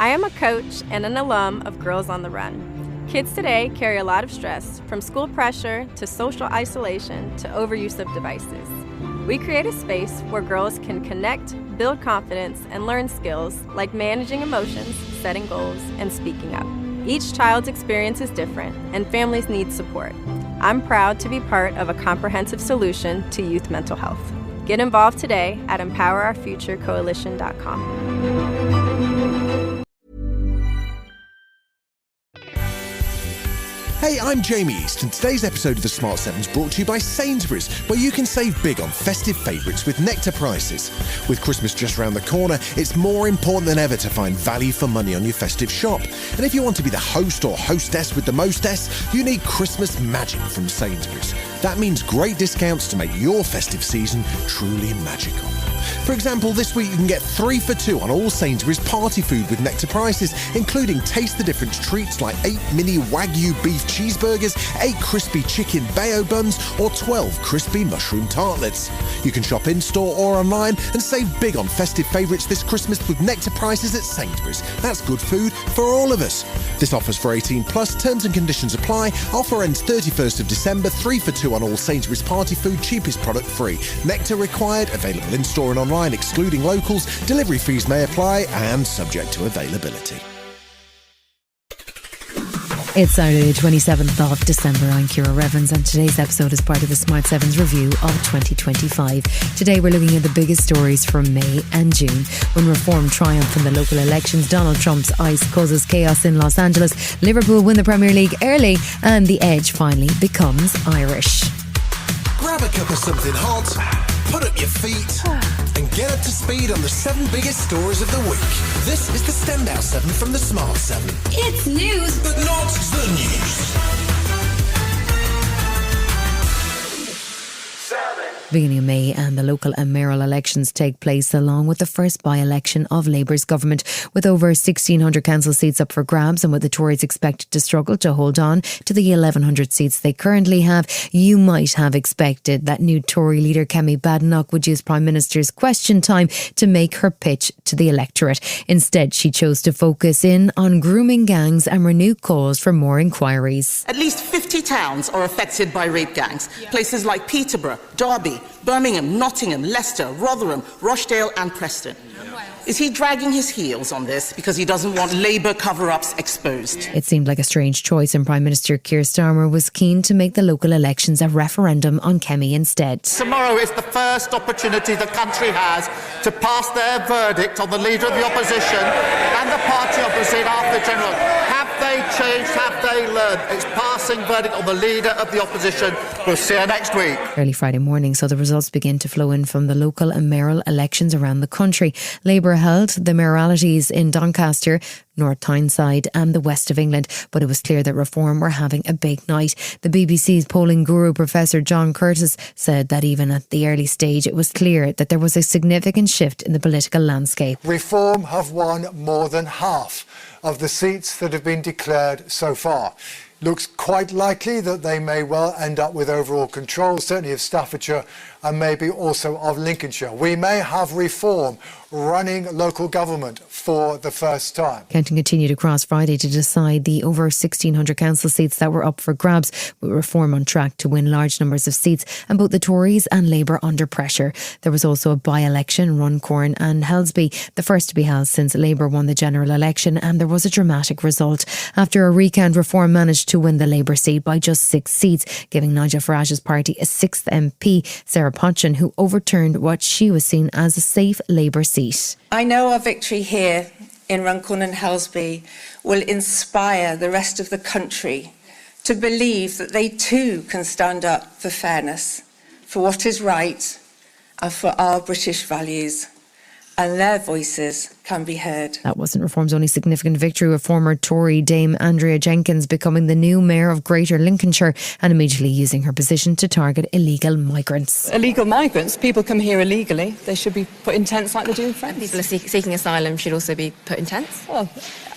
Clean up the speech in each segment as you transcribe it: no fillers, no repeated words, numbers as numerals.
I am a coach and an alum of Girls on the Run. Kids today carry a lot of stress, from school pressure to social isolation to overuse of devices. We create a space where girls can connect, build confidence, and learn skills like managing emotions, setting goals, and speaking up. Each child's experience is different, and families need support. I'm proud to be part of a comprehensive solution to youth mental health. Get involved today at empowerourfuturecoalition.com. Hey, I'm Jamie East, and today's episode of the Smart 7 is brought to you by Sainsbury's, where you can save big on festive favourites with Nectar prices. With Christmas just around the corner, it's more important than ever to find value for money on your festive shop. And if you want to be the host or hostess with the mostess, you need Christmas magic from Sainsbury's. That means great discounts to make your festive season truly magical. For example, this week you can get 3 for 2 on all Sainsbury's party food with Nectar prices, including taste the difference treats like 8 mini Wagyu beef cheeseburgers, 8 crispy chicken bayo buns, or 12 crispy mushroom tartlets. You can shop in-store or online and save big on festive favourites this Christmas with Nectar prices at Sainsbury's. That's good food for all of us. This offer's for 18 plus, terms and conditions apply. Offer ends 31st of December, 3 for 2 on all Sainsbury's party food, cheapest product free. Nectar required, available in-store and online, excluding locals. Delivery fees may apply and subject to availability. It's Saturday, 27th of December. I'm Ciara Revens, and today's episode is part of the Smart 7's review of 2025. Today we're looking at the biggest stories from May and June. When reform triumph in the local elections, Donald Trump's ice causes chaos in Los Angeles, Liverpool win the Premier League early, and the Edge finally becomes Irish. Grab a cup of something hot, put up your feet, and get up to speed on the 7 biggest stories of the week. This is the Standout 7 from the Smart 7. It's news, But not the news. Beginning of May, and the local and mayoral elections take place along with the first by-election of Labour's government, with over 1,600 council seats up for grabs, and with the Tories expected to struggle to hold on to the 1,100 seats they currently have. You might have expected that new Tory leader Kemi Badenoch would use Prime Minister's question time to make her pitch to the electorate. Instead, she chose to focus in on grooming gangs and renew calls for more inquiries. At least 50 towns are affected by rape gangs. Places like Peterborough, Derby, Birmingham, Nottingham, Leicester, Rotherham, Rochdale and Preston. Is he dragging his heels on this because he doesn't want Labour cover-ups exposed? It seemed like a strange choice, and Prime Minister Keir Starmer was keen to make the local elections a referendum on Kemi instead. Tomorrow is the first opportunity the country has to pass their verdict on the leader of the opposition and the party opposite after the general. Have they changed? Have they learned? It's passing verdict on the leader of the opposition. We'll see you next week. Early Friday morning, so the results begin to flow in from the local and mayoral elections around the country. Labour held the mayoralties in Doncaster, North Tyneside and the west of England, but it was clear that Reform were having a big night. The BBC's polling guru Professor John Curtis said that even at the early stage it was clear that there was a significant shift in the political landscape. Reform have won more than half of the seats that have been declared so far. Looks quite likely that they may well end up with overall control, certainly of Staffordshire and maybe also of Lincolnshire. We may have Reform running local government for the first time. Counting continued across Friday to decide the over 1,600 council seats that were up for grabs, with Reform on track to win large numbers of seats, and both the Tories and Labour under pressure. There was also a by-election in Runcorn and Helsby, the first to be held since Labour won the general election, and there was a dramatic result. After a recount, Reform managed to win the Labour seat by just 6 seats, giving Nigel Farage's party a 6th MP, Sarah Potchin, who overturned what she was seen as a safe Labour seat. I know our victory here in Runcorn and Helsby will inspire the rest of the country to believe that they too can stand up for fairness, for what is right and for our British values, and their voices can be heard. That wasn't Reform's only significant victory, with former Tory Dame Andrea Jenkins becoming the new mayor of Greater Lincolnshire and immediately using her position to target illegal migrants. Illegal migrants, people come here illegally. They should be put in tents like they do in France. People are seeking asylum should also be put in tents? Well,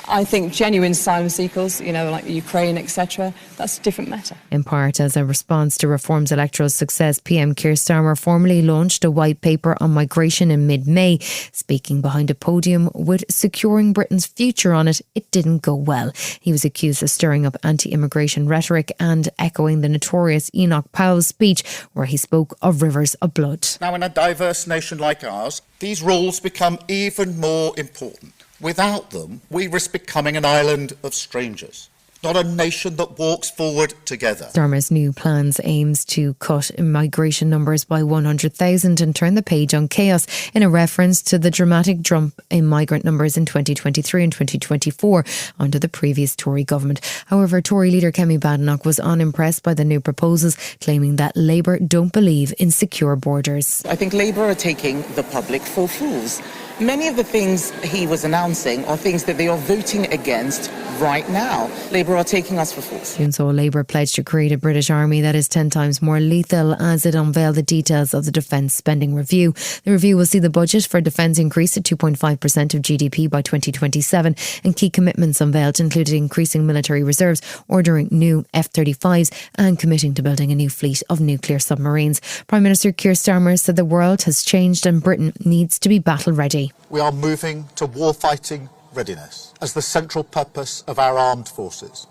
I think genuine asylum seekers, like Ukraine, etc., that's a different matter. In part, as a response to Reform's electoral success, PM Keir Starmer formally launched a white paper on migration in mid-May. Speaking behind a podium referendum with securing Britain's future on it, it didn't go well. He was accused of stirring up anti-immigration rhetoric and echoing the notorious Enoch Powell's speech where he spoke of rivers of blood. Now, in a diverse nation like ours, these rules become even more important. Without them, we risk becoming an island of strangers, not a nation that walks forward together. Starmer's new plans aims to cut migration numbers by 100,000 and turn the page on chaos in a reference to the dramatic jump in migrant numbers in 2023 and 2024 under the previous Tory government. However, Tory leader Kemi Badenoch was unimpressed by the new proposals, claiming that Labour don't believe in secure borders. I think Labour are taking the public for fools. Many of the things he was announcing are things that they are voting against right now. Labour are taking us for fools. Soon saw Labour pledge to create a British army that is 10 times more lethal as it unveiled the details of the defence spending review. The review will see the budget for defence increase to 2.5% of GDP by 2027 and key commitments unveiled included increasing military reserves, ordering new F-35s and committing to building a new fleet of nuclear submarines. Prime Minister Keir Starmer said the world has changed and Britain needs to be battle ready. We are moving to warfighting readiness as the central purpose of our armed forces.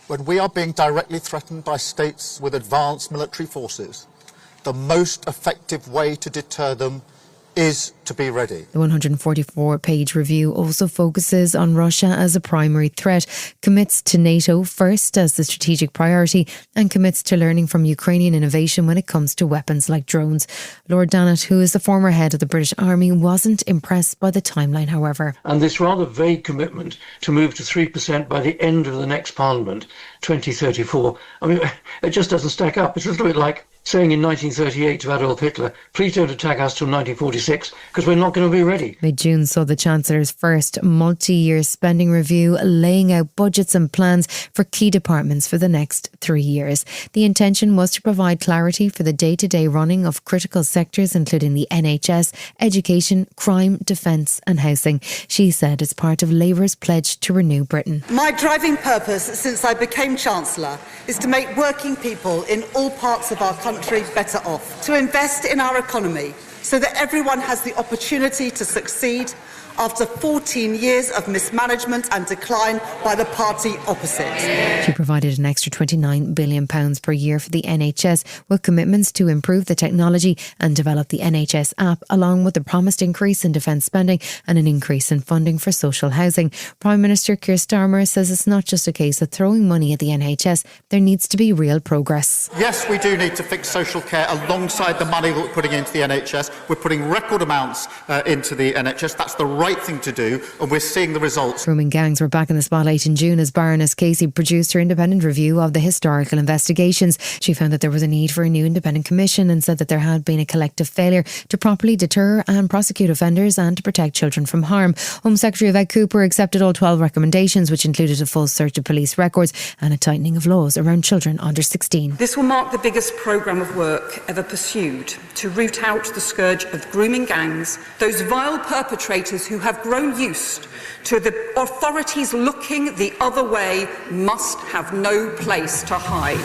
When we are being directly threatened by states with advanced military forces, the most effective way to deter them is to be ready. The 144-page review also focuses on Russia as a primary threat, commits to NATO first as the strategic priority and commits to learning from Ukrainian innovation when it comes to weapons like drones. Lord Dannatt, who is the former head of the British Army, wasn't impressed by the timeline, however. And this rather vague commitment to move to 3% by the end of the next Parliament, 2034, I mean, it just doesn't stack up. It's a little bit like saying in 1938 to Adolf Hitler, please don't attack us till 1946 because we're not going to be ready. Mid-June saw the Chancellor's first multi-year spending review, laying out budgets and plans for key departments for the next 3 years. The intention was to provide clarity for the day-to-day running of critical sectors including the NHS, education, crime, defence and housing. She said it's part of Labour's pledge to renew Britain. My driving purpose since I became Chancellor is to make working people in all parts of our country better off, to invest in our economy so that everyone has the opportunity to succeed after 14 years of mismanagement and decline by the party opposite. She provided an extra £29 billion per year for the NHS with commitments to improve the technology and develop the NHS app, along with the promised increase in defence spending and an increase in funding for social housing. Prime Minister Keir Starmer says it's not just a case of throwing money at the NHS, there needs to be real progress. Yes, we do need to fix social care alongside the money that we're putting into the NHS. We're putting record amounts into the NHS. That's the right thing to do, and we're seeing the results. Grooming gangs were back in the spotlight in June as Baroness Casey produced her independent review of the historical investigations. She found that there was a need for a new independent commission and said that there had been a collective failure to properly deter and prosecute offenders and to protect children from harm. Home Secretary Yvette Cooper accepted all 12 recommendations, which included a full search of police records and a tightening of laws around children under 16. This will mark the biggest programme of work ever pursued to root out the scourge of grooming gangs, those vile perpetrators who have grown used to the authorities looking the other way must have no place to hide.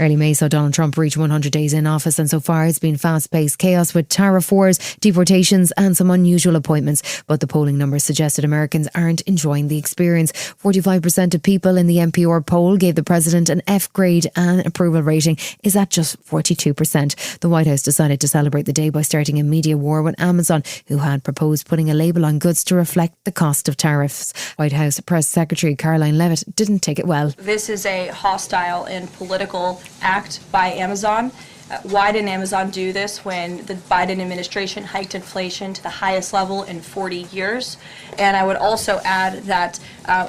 Early May saw Donald Trump reach 100 days in office, and so far it's been fast-paced chaos with tariff wars, deportations and some unusual appointments. But the polling numbers suggested Americans aren't enjoying the experience. 45% of people in the NPR poll gave the president an F grade, and approval rating is at just 42%. The White House decided to celebrate the day by starting a media war with Amazon, who had proposed putting a label on goods to reflect the cost of tariffs. White House Press Secretary Caroline Leavitt didn't take it well. This is a hostile and political act by Amazon. Why didn't Amazon do this when the Biden administration hiked inflation to the highest level in 40 years? And I would also add that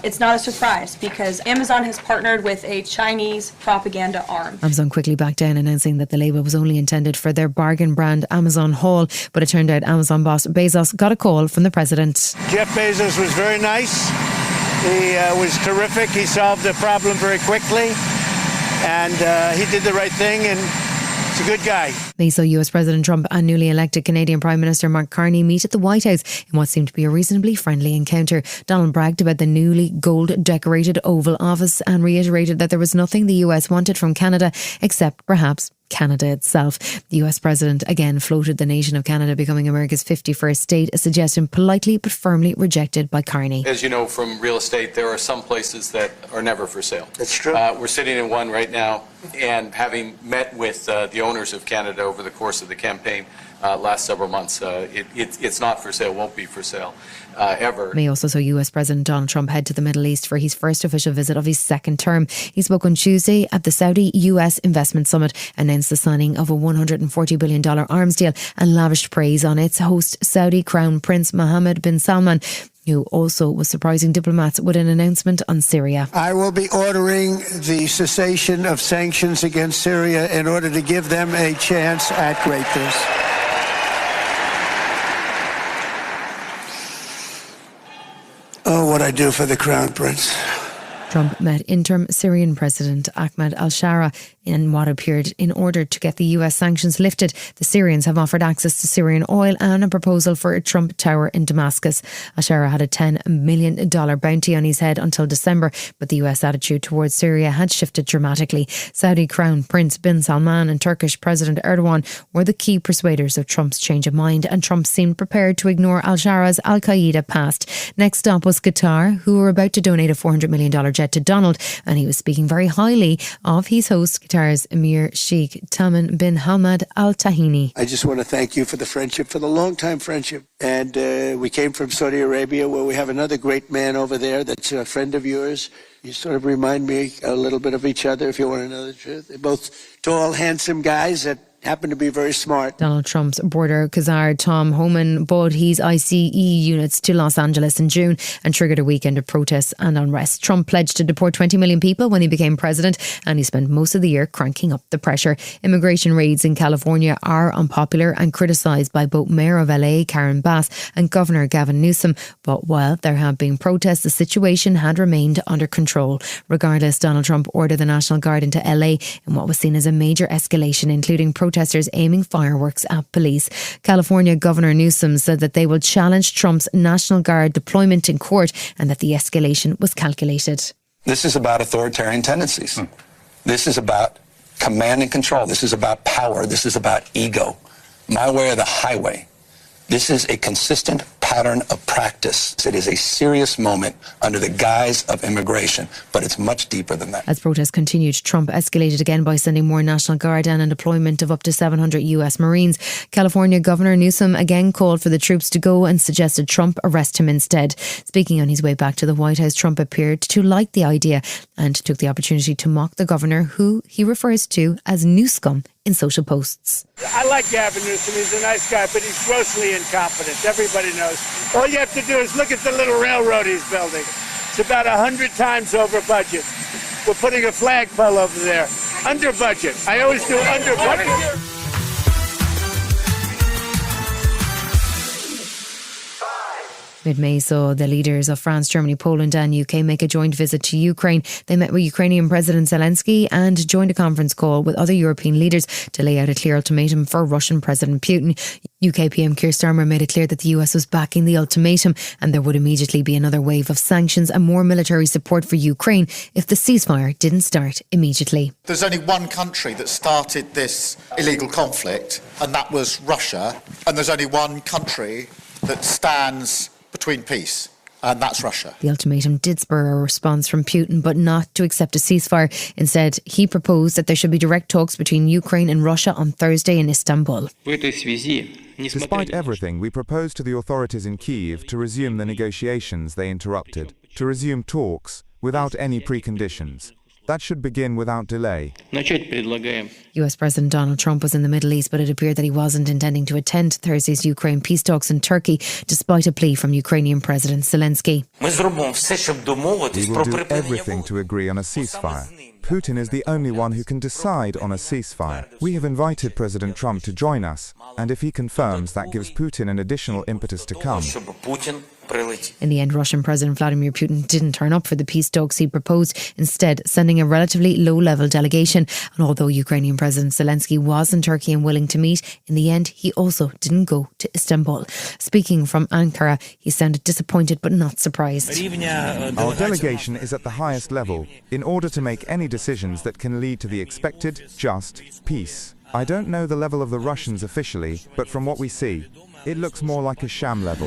it's not a surprise because Amazon has partnered with a Chinese propaganda arm. Amazon quickly backed down, announcing that the label was only intended for their bargain brand Amazon Haul. But it turned out Amazon boss Bezos got a call from the president. Jeff Bezos was very nice. He was terrific. He solved the problem very quickly. And he did the right thing, and he's a good guy. May saw US President Trump and newly elected Canadian Prime Minister Mark Carney meet at the White House in what seemed to be a reasonably friendly encounter. Donald bragged about the newly gold-decorated Oval Office and reiterated that there was nothing the US wanted from Canada except, perhaps, Canada itself. The US president again floated the nation of Canada becoming America's 51st state, a suggestion politely but firmly rejected by Carney. As you know from real estate, there are some places that are never for sale. That's true. We're sitting in one right now, and having met with the owners of Canada over the course of the campaign last several months, it's not for sale, won't be for sale ever. May also saw US President Donald Trump head to the Middle East for his first official visit of his second term. He spoke on Tuesday at the Saudi-US Investment Summit, announced the signing of a $140 billion arms deal and lavished praise on its host, Saudi Crown Prince Mohammed bin Salman, who also was surprising diplomats with an announcement on Syria. I will be ordering the cessation of sanctions against Syria in order to give them a chance at greatness. Oh, what I do for the Crown Prince. Trump met interim Syrian President Ahmed al-Shara in what appeared in order to get the US sanctions lifted. The Syrians have offered access to Syrian oil and a proposal for a Trump Tower in Damascus. Al-Shara had a $10 million bounty on his head until December, but the US attitude towards Syria had shifted dramatically. Saudi Crown Prince bin Salman and Turkish President Erdogan were the key persuaders of Trump's change of mind, and Trump seemed prepared to ignore al-Shara's Al-Qaeda past. Next stop was Qatar, who were about to donate a $400 million jet to Donald, and he was speaking very highly of his host, Qatar's Emir Sheikh Tamim bin Hamad Al Thani. I just want to thank you for the friendship, for the long-time friendship. And we came from Saudi Arabia, where we have another great man over there that's a friend of yours. You sort of remind me a little bit of each other, if you want to know the truth. They're both tall, handsome guys that happen to be very smart. Donald Trump's border Khazar Tom Homan brought his ICE units to Los Angeles in June and triggered a weekend of protests and unrest. Trump pledged to deport 20 million people when he became president, and he spent most of the year cranking up the pressure. Immigration raids in California are unpopular and criticised by both Mayor of LA Karen Bass and Governor Gavin Newsom. But while there have been protests, the situation had remained under control. Regardless, Donald Trump ordered the National Guard into LA in what was seen as a major escalation, including protesters aiming fireworks at police. California Governor Newsom said that they will challenge Trump's National Guard deployment in court and that the escalation was calculated. This is about authoritarian tendencies. This is about command and control. This is about power. This is about ego. My way or the highway. This is a consistent pattern of practice. It is a serious moment under the guise of immigration, but it's much deeper than that. As protests continued, Trump escalated again by sending more National Guard and a deployment of up to 700 US Marines. California Governor Newsom again called for the troops to go and suggested Trump arrest him instead. Speaking on his way back to the White House, Trump appeared to like the idea and took the opportunity to mock the governor, who he refers to as new scum in social posts. I like Gavin Newsom. He's a nice guy, but he's grossly incompetent. Everybody knows. All you have to do is look at the little railroad he's building. It's about 100 times over budget. We're putting a flagpole over there. Under budget. I always do under budget. Mid-May saw the leaders of France, Germany, Poland and UK make a joint visit to Ukraine. They met with Ukrainian President Zelensky and joined a conference call with other European leaders to lay out a clear ultimatum for Russian President Putin. UK PM Keir Starmer made it clear that the US was backing the ultimatum and there would immediately be another wave of sanctions and more military support for Ukraine if the ceasefire didn't start immediately. There's only one country that started this illegal conflict, and that was Russia. And there's only one country that stands between peace, and that's Russia. The ultimatum did spur a response from Putin, but not to accept a ceasefire. Instead, he proposed that there should be direct talks between Ukraine and Russia on Thursday in Istanbul. Despite everything, we proposed to the authorities in Kyiv to resume the negotiations they interrupted, to resume talks without any preconditions. That should begin without delay. US President Donald Trump was in the Middle East, but it appeared that he wasn't intending to attend Thursday's Ukraine peace talks in Turkey, despite a plea from Ukrainian President Zelensky. We will do everything to agree on a ceasefire. Putin is the only one who can decide on a ceasefire. We have invited President Trump to join us, and if he confirms, that gives Putin an additional impetus to come. In the end, Russian President Vladimir Putin didn't turn up for the peace talks he proposed, instead sending a relatively low-level delegation. And although Ukrainian President Zelensky was in Turkey and willing to meet, in the end he also didn't go to Istanbul. Speaking from Ankara, he sounded disappointed but not surprised. Our delegation is at the highest level in order to make any decisions that can lead to the expected, just peace. I don't know the level of the Russians officially, but from what we see, it looks more like a sham level.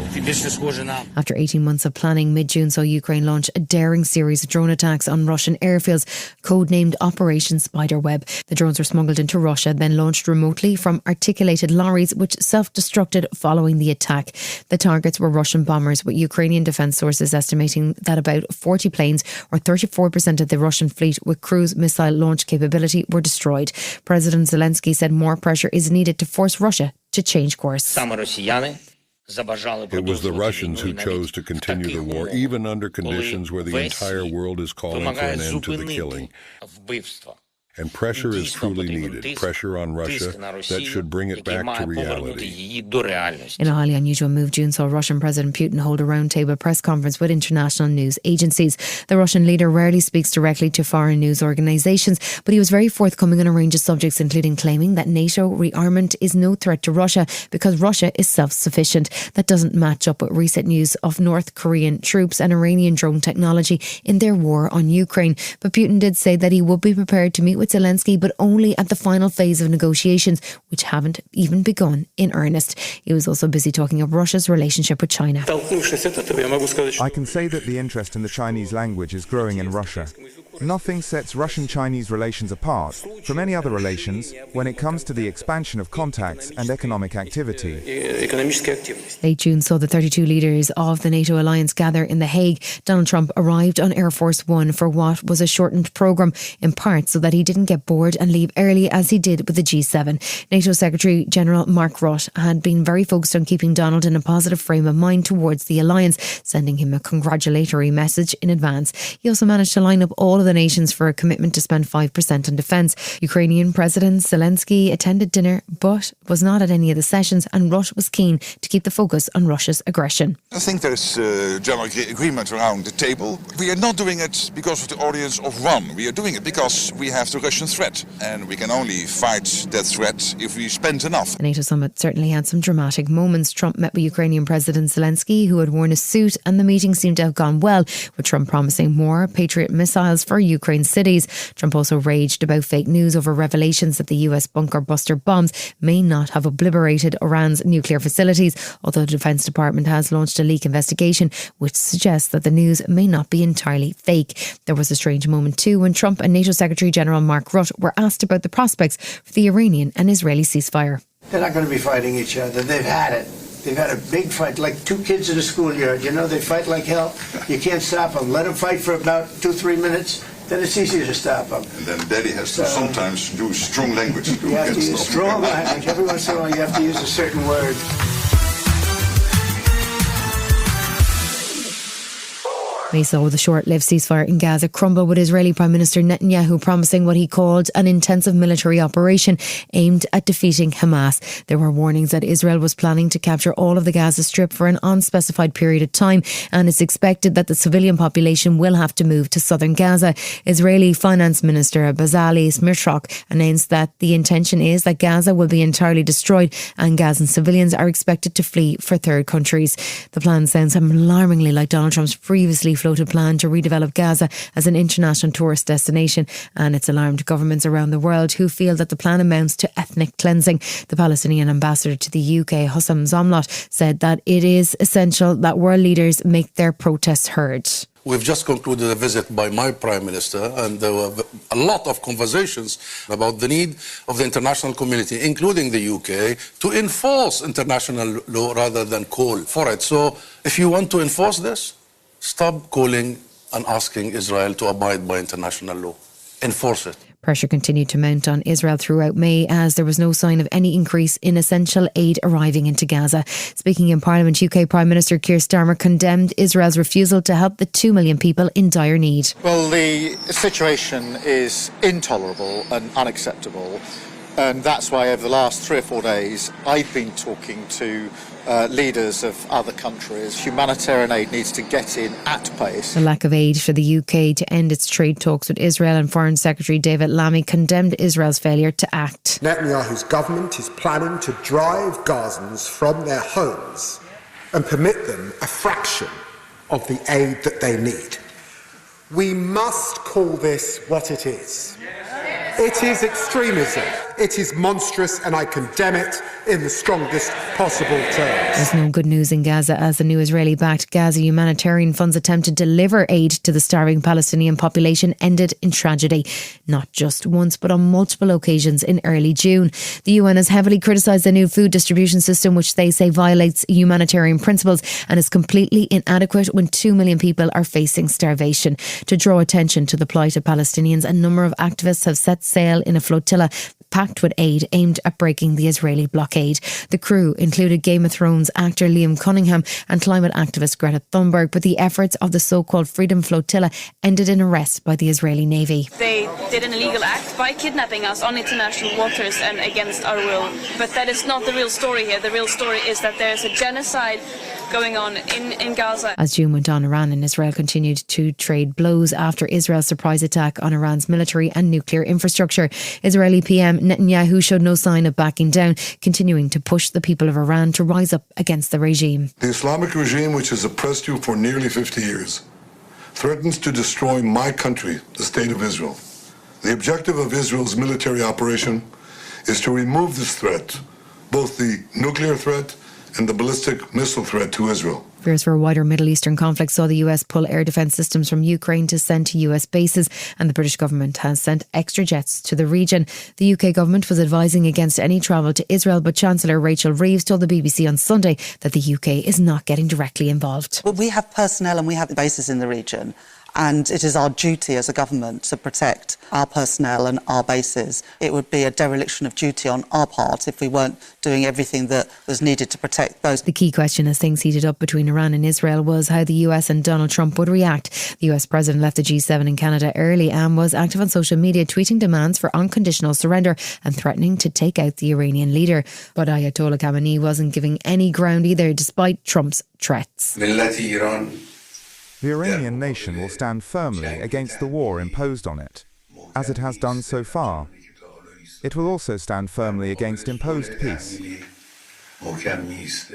After 18 months of planning, mid-June saw Ukraine launch a daring series of drone attacks on Russian airfields, codenamed Operation Spiderweb. The drones were smuggled into Russia, then launched remotely from articulated lorries, which self-destructed following the attack. The targets were Russian bombers, with Ukrainian defence sources estimating that about 40 planes, or 34% of the Russian fleet with cruise missile launch capability, were destroyed. President Zelensky said more pressure is needed to force Russia to change course. It was the Russians who chose to continue the war, even under conditions where the entire world is calling for an end to the killing. And pressure is truly needed, pressure on Russia that should bring it back to reality. In a highly unusual move, June saw Russian President Putin hold a roundtable press conference with international news agencies. The Russian leader rarely speaks directly to foreign news organisations, but he was very forthcoming on a range of subjects, including claiming that NATO rearmament is no threat to Russia because Russia is self-sufficient. That doesn't match up with recent news of North Korean troops and Iranian drone technology in their war on Ukraine. But Putin did say that he would be prepared to meet with Zelensky, but only at the final phase of negotiations, which haven't even begun in earnest. He was also busy talking of Russia's relationship with China. I can say that the interest in the Chinese language is growing in Russia. Nothing sets Russian-Chinese relations apart from any other relations when it comes to the expansion of contacts and economic activity. Late June saw the 32 leaders of the NATO alliance gather in The Hague. Donald Trump arrived on Air Force One for what was a shortened programme, in part so that he didn't get bored and leave early as he did with the G7. NATO Secretary General Mark Rutte had been very focused on keeping Donald in a positive frame of mind towards the alliance, sending him a congratulatory message in advance. He also managed to line up all of the nations for a commitment to spend 5% on defence. Ukrainian President Zelensky attended dinner but was not at any of the sessions, and Rutte was keen to keep the focus on Russia's aggression. I think there is general agreement around the table. We are not doing it because of the audience of one. We are doing it because we have the Russian threat, and we can only fight that threat if we spend enough. The NATO summit certainly had some dramatic moments. Trump met with Ukrainian President Zelensky, who had worn a suit, and the meeting seemed to have gone well, with Trump promising more Patriot missiles for Ukraine's cities. Trump also raged about fake news over revelations that the US bunker buster bombs may not have obliterated Iran's nuclear facilities, although the Defence Department has launched a leak investigation which suggests that the news may not be entirely fake. There was a strange moment too when Trump and NATO Secretary General Mark Rutte were asked about the prospects for the Iranian and Israeli ceasefire. They're not going to be fighting each other. They've had it. They've had a big fight, like two kids in a schoolyard. You know, they fight like hell. You can't stop them. Let them fight for about 2-3 minutes. Then it's easier to stop them. And then Daddy has to sometimes use strong language. You have to use strong language. Every once in a while you have to use a certain word. We saw the short-lived ceasefire in Gaza crumble, with Israeli Prime Minister Netanyahu promising what he called an intensive military operation aimed at defeating Hamas. There were warnings that Israel was planning to capture all of the Gaza Strip for an unspecified period of time, and it's expected that the civilian population will have to move to southern Gaza. Israeli Finance Minister Bezalel Smotrich announced that the intention is that Gaza will be entirely destroyed and Gazan civilians are expected to flee for third countries. The plan sounds alarmingly like Donald Trump's previously floated plan to redevelop Gaza as an international tourist destination, and it's alarmed governments around the world who feel that the plan amounts to ethnic cleansing. The Palestinian ambassador to the UK, Hussam Zomlot, said that it is essential that world leaders make their protests heard. We've just concluded a visit by my Prime Minister, and there were a lot of conversations about the need of the international community, including the UK, to enforce international law rather than call for it. So if you want to enforce this, stop calling and asking Israel to abide by international law. Enforce it. Pressure continued to mount on Israel throughout May as there was no sign of any increase in essential aid arriving into Gaza. Speaking in Parliament, UK Prime Minister Keir Starmer condemned Israel's refusal to help the 2 million people in dire need. Well, the situation is intolerable and unacceptable, and that's why over the last 3 or 4 days I've been talking to leaders of other countries. Humanitarian aid needs to get in at pace. The lack of aid for the UK to end its trade talks with Israel, and Foreign Secretary David Lammy condemned Israel's failure to act. Netanyahu's government is planning to drive Gazans from their homes and permit them a fraction of the aid that they need. We must call this what it is. It is extremism. It is monstrous and I condemn it in the strongest possible terms. There's no good news in Gaza as the new Israeli-backed Gaza Humanitarian Fund's attempt to deliver aid to the starving Palestinian population ended in tragedy, not just once but on multiple occasions in early June. The UN has heavily criticised the new food distribution system, which they say violates humanitarian principles and is completely inadequate when 2 million people are facing starvation. To draw attention to the plight of Palestinians, a number of activists have set sail in a flotilla packed with aid aimed at breaking the Israeli blockade. The crew included Game of Thrones actor Liam Cunningham and climate activist Greta Thunberg, but the efforts of the so-called Freedom Flotilla ended in arrest by the Israeli Navy. They did an illegal act by kidnapping us on international waters and against our will. But that is not the real story here. The real story is that there is a genocide going on in Gaza. As June went on, Iran and Israel continued to trade blows after Israel's surprise attack on Iran's military and nuclear infrastructure. Israeli PM Netanyahu showed no sign of backing down, continuing to push the people of Iran to rise up against the regime. The Islamic regime, which has oppressed you for nearly 50 years, threatens to destroy my country, the State of Israel. The objective of Israel's military operation is to remove this threat, both the nuclear threat and the ballistic missile threat to Israel. Fears for a wider Middle Eastern conflict saw the US pull air defence systems from Ukraine to send to US bases, and the British government has sent extra jets to the region. The UK government was advising against any travel to Israel, but Chancellor Rachel Reeves told the BBC on Sunday that the UK is not getting directly involved. Well, we have personnel and we have bases in the region, and it is our duty as a government to protect our personnel and our bases. It would be a dereliction of duty on our part if we weren't doing everything that was needed to protect those. The key question as things heated up between Iran and Israel was how the US and Donald Trump would react. The US president left the G7 in Canada early and was active on social media, tweeting demands for unconditional surrender and threatening to take out the Iranian leader. But Ayatollah Khamenei wasn't giving any ground either, despite Trump's threats. The Iranian nation will stand firmly against the war imposed on it, as it has done so far. It will also stand firmly against imposed peace.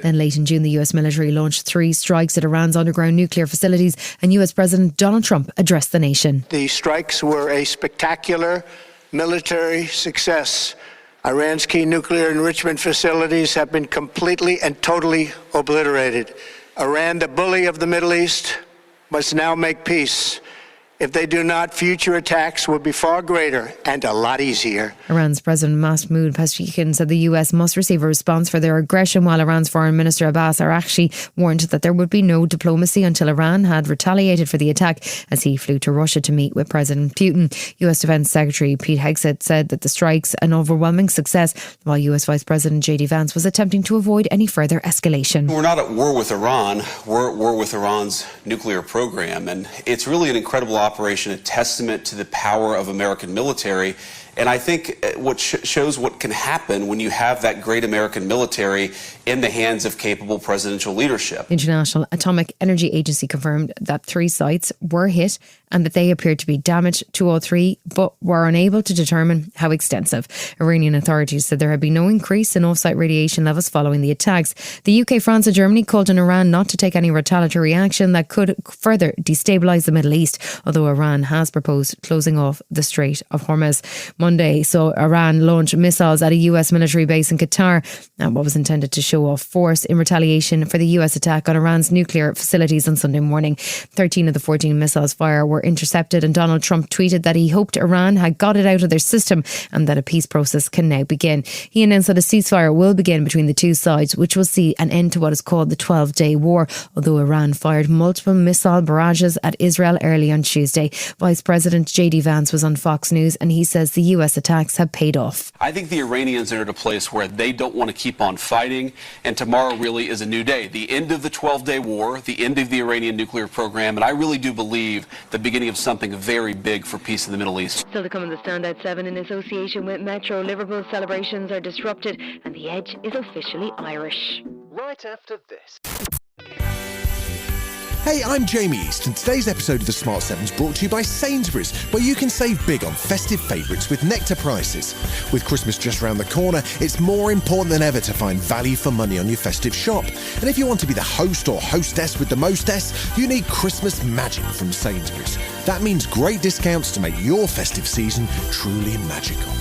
Then late in June, the US military launched 3 strikes at Iran's underground nuclear facilities, and US President Donald Trump addressed the nation. The strikes were a spectacular military success. Iran's key nuclear enrichment facilities have been completely and totally obliterated. Iran, the bully of the Middle East, must now make peace. If they do not, future attacks will be far greater and a lot easier. Iran's President Mahmoud Pezeshkian said the US must receive a response for their aggression, while Iran's Foreign Minister Abbas Araghchi warned that there would be no diplomacy until Iran had retaliated for the attack, as he flew to Russia to meet with President Putin. US Defense Secretary Pete Hegseth said that the strikes an overwhelming success, while US Vice President J.D. Vance was attempting to avoid any further escalation. We're not at war with Iran, we're at war with Iran's nuclear program, and it's really an incredible operation, a testament to the power of American military. And I think what shows what can happen when you have that great American military in the hands of capable presidential leadership. The International Atomic Energy Agency confirmed that 3 sites were hit and that they appeared to be damaged to all 3, but were unable to determine how extensive. Iranian authorities said there had been no increase in off-site radiation levels following the attacks. The UK, France and Germany called on Iran not to take any retaliatory action that could further destabilise the Middle East, although Iran has proposed closing off the Strait of Hormuz. Monday saw Iran launch missiles at a US military base in Qatar, and what was intended to show off force in retaliation for the US attack on Iran's nuclear facilities on Sunday morning. 13 of the 14 missiles fire were intercepted, and Donald Trump tweeted that he hoped Iran had got it out of their system and that a peace process can now begin. He announced that a ceasefire will begin between the 2 sides, which will see an end to what is called the 12-day war, although Iran fired multiple missile barrages at Israel early on Tuesday. Vice President J.D. Vance was on Fox News, and he says the US attacks have paid off. I think the Iranians are at a place where they don't want to keep on fighting, and tomorrow really is a new day. The end of the 12-day war, the end of the Iranian nuclear program, and I really do believe the beginning of something very big for peace in the Middle East. Still to come in the Standout 7, in association with Metro, Liverpool celebrations are disrupted and the Edge is officially Irish. Right after this. Hey, I'm Jamie East, and today's episode of the Smart 7 is brought to you by Sainsbury's, where you can save big on festive favourites with Nectar prices. With Christmas just around the corner, it's more important than ever to find value for money on your festive shop. And if you want to be the host or hostess with the mostess, you need Christmas magic from Sainsbury's. That means great discounts to make your festive season truly magical.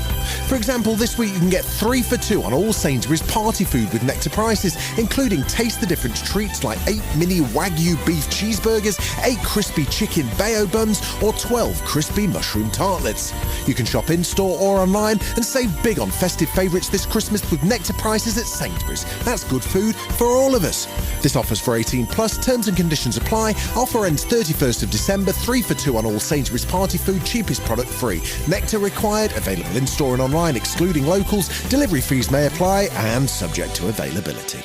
For example, this week you can get 3 for 2 on all Sainsbury's party food with Nectar prices, including taste the difference treats like 8 mini Wagyu beef cheeseburgers, 8 crispy chicken bayo buns, or 12 crispy mushroom tartlets. You can shop in-store or online and save big on festive favourites this Christmas with Nectar prices at Sainsbury's. That's good food for all of us. This offer's for 18 plus, terms and conditions apply. Offer ends 31st of December, 3 for 2 on all Sainsbury's party food, cheapest product free. Nectar required, available in-store and online excluding locals. Delivery fees may apply and subject to availability.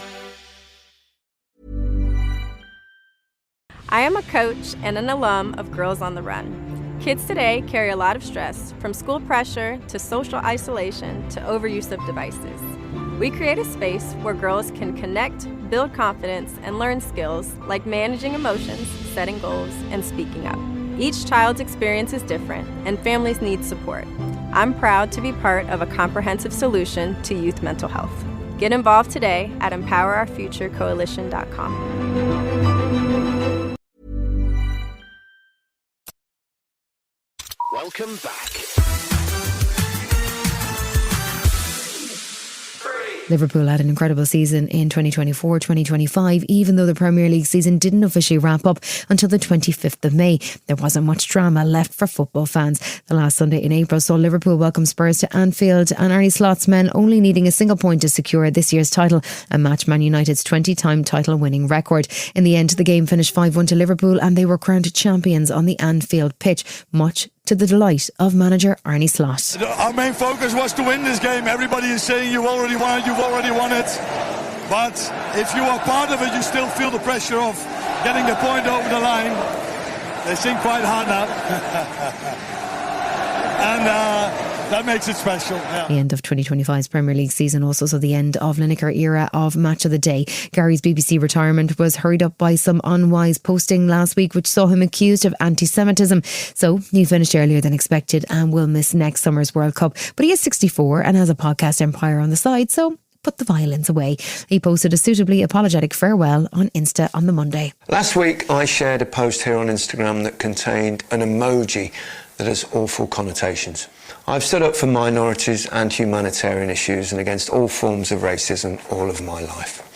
I am a coach and an alum of Girls on the Run. Kids today carry a lot of stress, from school pressure to social isolation to overuse of devices. We create a space where girls can connect, build confidence, and learn skills like managing emotions, setting goals, and speaking up. Each child's experience is different, and families need support. I'm proud to be part of a comprehensive solution to youth mental health. Get involved today at EmpowerOurFutureCoalition.com. Welcome back. Liverpool had an incredible season in 2024-2025, even though the Premier League season didn't officially wrap up until the 25th of May. There wasn't much drama left for football fans. The last Sunday in April saw Liverpool welcome Spurs to Anfield, and Arne Slot's men only needing a single point to secure this year's title and match Man United's 20-time title-winning record. In the end, the game finished 5-1 to Liverpool, and they were crowned champions on the Anfield pitch, much to the delight of manager Arne Slot. Our main focus was to win this game. Everybody is saying you already won it, you've already won it. But if you are part of it, you still feel the pressure of getting the point over the line. They sing quite hard now. And that makes it special. Yeah. The end of 2025's Premier League season also saw the end of Lineker era of Match of the Day. Gary's BBC retirement was hurried up by some unwise posting last week, which saw him accused of anti-Semitism. So he finished earlier than expected and will miss next summer's World Cup. But he is 64 and has a podcast empire on the side, so put the violence away. He posted a suitably apologetic farewell on Insta on the Monday. Last week I shared a post here on Instagram that contained an emoji that has awful connotations. I've stood up for minorities and humanitarian issues and against all forms of racism all of my life.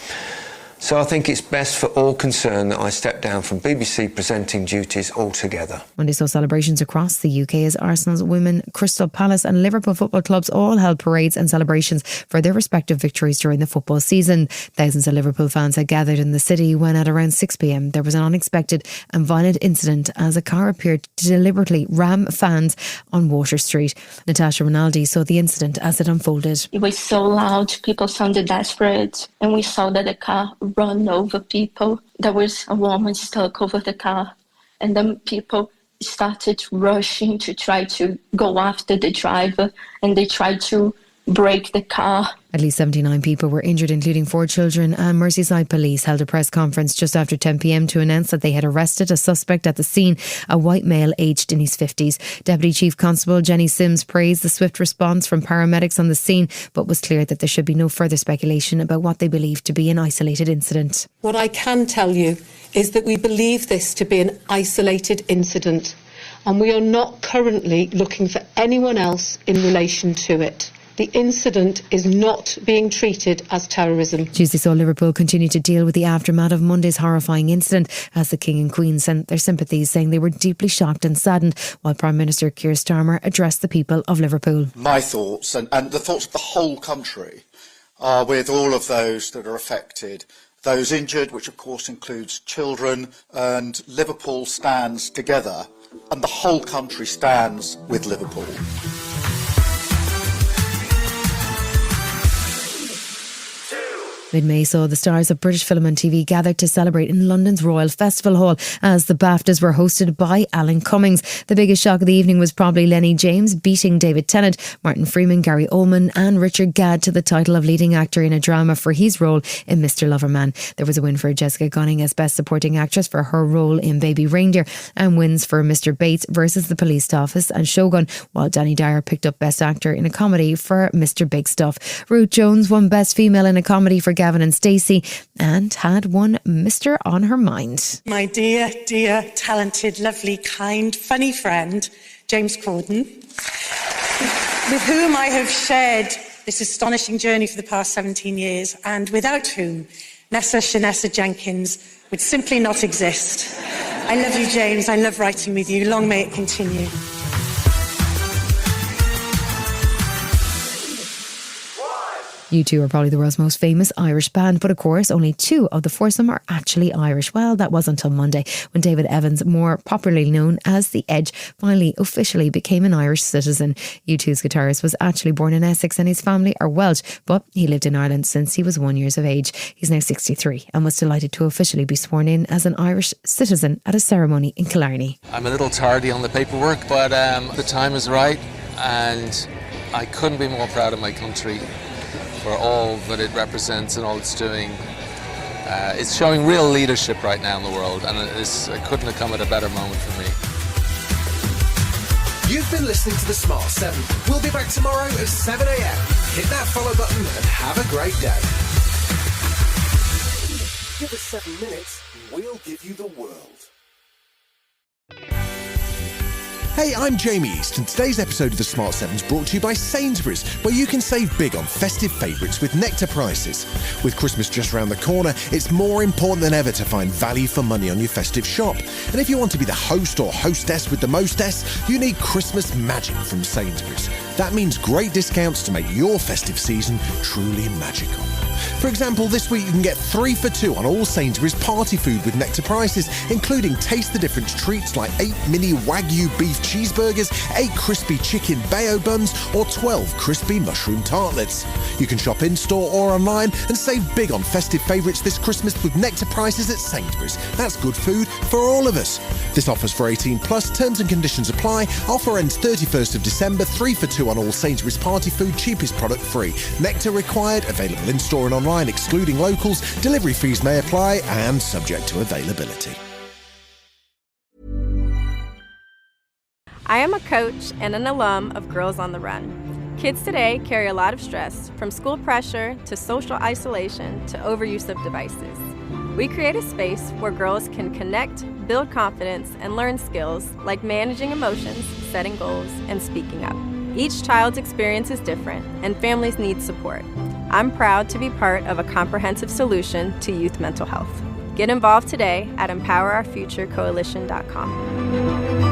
So I think it's best for all concerned that I step down from BBC presenting duties altogether. Monday saw celebrations across the UK as Arsenal's women, Crystal Palace and Liverpool football clubs all held parades and celebrations for their respective victories during the football season. Thousands of Liverpool fans had gathered in the city when at around 6 p.m. there was an unexpected and violent incident as a car appeared to deliberately ram fans on Water Street. Natasha Rinaldi saw the incident as it unfolded. It was so loud, people sounded desperate, and we saw that the car run over people. There was a woman stuck over the car, and then people started rushing to try to go after the driver, and they tried to break the car. At least 79 people were injured, including 4 children, and Merseyside Police held a press conference just after 10 p.m. to announce that they had arrested a suspect at the scene, a white male aged in his 50s. Deputy Chief Constable Jenny Sims praised the swift response from paramedics on the scene, but was clear that there should be no further speculation about what they believe to be an isolated incident. What I can tell you is that we believe this to be an isolated incident, and we are not currently looking for anyone else in relation to it. The incident is not being treated as terrorism. Tuesday saw Liverpool continue to deal with the aftermath of Monday's horrifying incident as the King and Queen sent their sympathies, saying they were deeply shocked and saddened, while Prime Minister Keir Starmer addressed the people of Liverpool. My thoughts and the thoughts of the whole country are with all of those that are affected, those injured, which of course includes children, and Liverpool stands together and the whole country stands with Liverpool. Mid-May saw the stars of British film and TV gathered to celebrate in London's Royal Festival Hall as the BAFTAs were hosted by Alan Cummings. The biggest shock of the evening was probably Lenny James beating David Tennant, Martin Freeman, Gary Oldman and Richard Gadd to the title of leading actor in a drama for his role in Mr. Loverman. There was a win for Jessica Gunning as Best Supporting Actress for her role in Baby Reindeer, and wins for Mr. Bates versus The Police Office and Shogun, while Danny Dyer picked up Best Actor in a Comedy for Mr. Big Stuff. Ruth Jones won Best Female in a Comedy for Gavin and Stacey and had one Mr. on her mind. My dear, talented, lovely, kind, funny friend, James Corden. with whom I have shared this astonishing journey for the past 17 years, and without whom Nessa Shanessa Jenkins would simply not exist. I love you, James. I love writing with you. Long may it continue. U2 are probably the world's most famous Irish band, but of course only 2 of the foursome are actually Irish. Well, that was until Monday, when David Evans, more popularly known as The Edge, finally officially became an Irish citizen. U2's guitarist was actually born in Essex and his family are Welsh, but he lived in Ireland since he was 1 year of age. He's now 63 and was delighted to officially be sworn in as an Irish citizen at a ceremony in Killarney. I'm a little tardy on the paperwork, but the time is right, and I couldn't be more proud of my country for all that it represents and all it's doing. It's showing real leadership right now in the world, and it couldn't have come at a better moment for me. You've been listening to The Smart 7. We'll be back tomorrow at 7 a.m. Hit that follow button and have a great day. Give us 7 minutes and we'll give you the world. Hey, I'm Jamie East, and today's episode of The Smart 7 is brought to you by Sainsbury's, where you can save big on festive favourites with Nectar prices. With Christmas just around the corner, it's more important than ever to find value for money on your festive shop. And if you want to be the host or hostess with the mostess, you need Christmas magic from Sainsbury's. That means great discounts to make your festive season truly magical. For example, this week you can get 3 for 2 on all Sainsbury's party food with Nectar prices, including taste the difference treats like 8 mini Wagyu beef cheeseburgers, 8 crispy chicken bayo buns, or 12 crispy mushroom tartlets. You can shop in-store or online and save big on festive favourites this Christmas with Nectar prices at Sainsbury's. That's good food for all of us. This offer's for 18 plus, terms and conditions apply. Offer ends 31st of December, 3 for 2 on all Sainsbury's party food, cheapest product free. Nectar required, available in-store and online, excluding locals. Delivery fees may apply and subject to availability. I am a coach and an alum of Girls on the Run. Kids today carry a lot of stress, from school pressure to social isolation to overuse of devices. We create a space where girls can connect, build confidence, and learn skills like managing emotions, setting goals, and speaking up. Each child's experience is different, and families need support. I'm proud to be part of a comprehensive solution to youth mental health. Get involved today at EmpowerOurFutureCoalition.com.